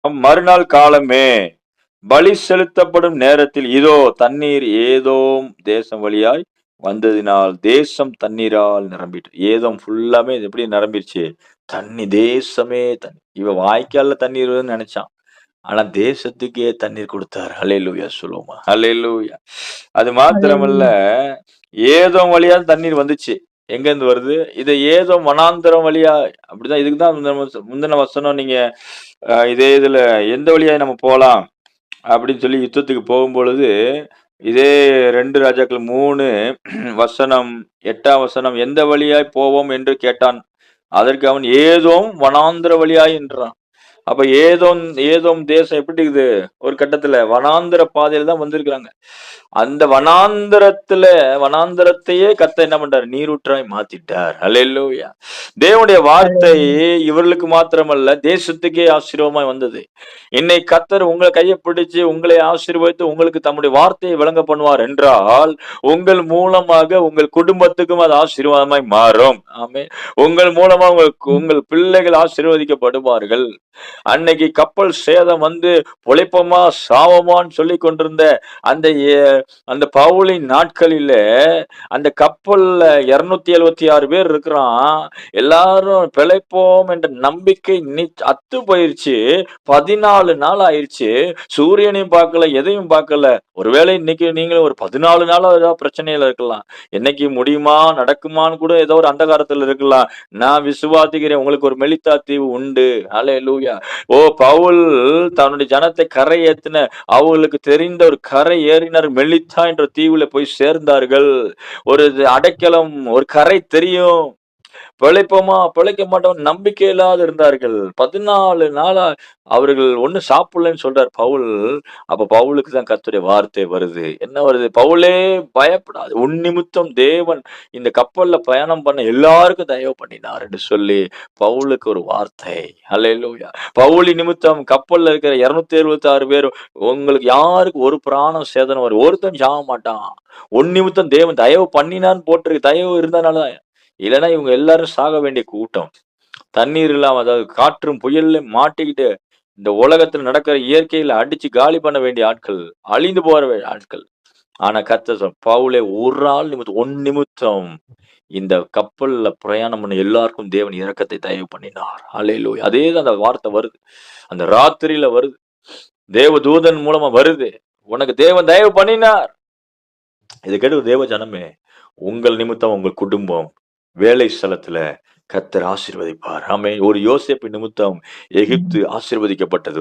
மறுநாள் காலமே பலி செலுத்தப்படும் நேரத்தில் இதோ தண்ணீர் ஏதோம் தேசம் வழியாய் வந்ததினால் தேசம் தண்ணீரால் நிரம்பிட்டு. ஏதோம் ஃபுல்லாமே இது எப்படி நிரம்பிருச்சு? தண்ணி தேசமே தண்ணி. இவன் வாய்க்கால்ல தண்ணீர் வருதுன்னு நெனச்சான். ஆனா தேசத்துக்கே தண்ணீர் குடுத்தார். ஹல்லேலூயா சொல்லுவோமா? ஹல்லேலூயா. அது மாத்திரமல்ல, ஹalleluya. ஏதோம் வழியா தண்ணீர் வந்துச்சு. எங்கேருந்து வருது? இது ஏதோம் வனாந்தரம் வழியா அப்படிதான். இதுக்கு தான் முந்தின வசனம் நீங்க இதே இதுல எந்த வழியா நம்ம போலாம்? அப்படின்னு சொல்லி யுத்தத்துக்கு போகும்பொழுது, இதே 2 ராஜாக்கள் 3 வசனம் 8ஆம் வசனம், "எந்த வழியாய் போவோம்?" என்று கேட்டான். அதற்கு அவன், "ஏதோம் வனாந்தர வழியாய்" என்றான். அப்ப ஏதோம் ஏதோம் தேசம் எப்படி இருக்குது? ஒரு கட்டத்துல வனாந்தர பாதையில தான் வந்திருக்கிறாங்க. அந்த வனாந்தரத்தையே கர்த்தர் என்ன பண்றாரு? நீரூற்றாய் மாத்திட்டார். அல்லேலூயா! தேவனுடைய வார்த்தை ஹalleluya. இவர்களுக்கு மாத்திரமல்ல, தேசத்துக்கே ஆசீர்வாதமாய் வந்தது. இன்னைக்கு கர்த்தர் உங்கள கைய பிடிச்சு உங்களை ஆசீர்வதித்து உங்களுக்கு தம்முடைய வார்த்தையை விளங்க பண்ணுவார் என்றால், உங்கள் மூலமாக உங்கள் குடும்பத்துக்கும் அது ஆசீர்வாதமாய் மாறும். ஆமென். உங்கள் மூலமா உங்கள் பிள்ளைகள் ஆசீர்வதிக்கப்படுவார்கள். அன்னைக்கு கப்பல் சேதம் வந்து பொழைப்போமா சாவமான்னு சொல்லிக் கொண்டிருந்த அந்த அந்த பவுலின் நாட்களில அந்த கப்பல்ல 276 பேர் இருக்கிறான். எல்லாரும் பிழைப்போம் என்ற நம்பிக்கை அத்து போயிருச்சு. 14 நாள் ஆயிருச்சு. சூரியனையும் பார்க்கல, எதையும் பார்க்கல. ஒருவேளை இன்னைக்கு நீங்களும் ஒரு 14 நாளா ஏதாவது பிரச்சனையில இருக்கலாம். என்னைக்கு முடியுமா, நடக்குமான்னு கூட ஏதோ ஒரு அந்தகாரத்துல இருக்கலாம். நான் விசுவாசிக்கிறேன் உங்களுக்கு ஒரு மெலித்தா தீவு உண்டு. ஹல்லேலூயா. பவுல் தன்னுடைய ஜனத்தை கரை ஏத்தின அவங்களுக்கு தெரிந்த ஒரு கரை ஏறினர் மெலித்தா என்ற தீவுல போய் சேர்ந்தார்கள். ஒரு அடைக்கலம், ஒரு கரை தெரியும். பிழைப்போமா பிழைக்க மாட்டோம் நம்பிக்கை இல்லாத இருந்தார்கள். 14 நாளா அவர்கள் ஒண்ணும் சாப்பிடலன்னு சொல்றார் பவுல். அப்ப பவுலுக்கு தான் கர்த்தருடைய வார்த்தை வருது. என்ன வருது? பவுலே பயப்படாது. உன் நிமித்தம் தேவன் இந்த கப்பல்ல பயணம் பண்ண எல்லாருக்கும் தயவு பண்ணினார் என்று சொல்லி பவுலுக்கு ஒரு வார்த்தை. அல்லேலூயா. பவுலின் நிமித்தம் கப்பல்ல இருக்கிற 276 பேர் உங்களுக்கு யாருக்கு ஒரு பிராணம் சேதனம் வரும். ஒருத்தன் சாக மாட்டான். உன் நிமித்தம் தேவன் தயவு பண்ணினான்னு போட்டிருக்கு. தயவு இருந்தனால இல்லைன்னா இவங்க எல்லாரும் சாக வேண்டிய கூட்டம். தண்ணீர் இல்லாம அதாவது காற்றும் புயல்ல மாட்டிக்கிட்டு இந்த உலகத்துல நடக்கிற இயற்கையில அடிச்சு காலி பண்ண வேண்டிய ஆட்கள், அழிந்து போற ஆட்கள். ஆனா கர்த்தர் பவுலே ஒரு ஆள் நிமித்தம் உன் நிமித்தம் இந்த கப்பல்ல பிரயாணம் பண்ண எல்லாருக்கும் தேவன் இரக்கத்தை தயவு பண்ணினார். அல்லேலூயா. அதேதான் அந்த வார்த்தை வருது. அந்த ராத்திரியில வருது. தேவதூதன் மூலமா வருது. உனக்கு தேவன் தயவு பண்ணினார். இதை கேட்டு தேவ ஜனமே, உங்கள் நிமித்தம் உங்கள் குடும்பம் வேலை ஸ்தலத்துல கர்த்தர் ஆசீர்வதிப்பார். ஆமென். ஒரு யோசேப்பு நிமித்தம் எகிப்து ஆசீர்வதிக்கப்பட்டது.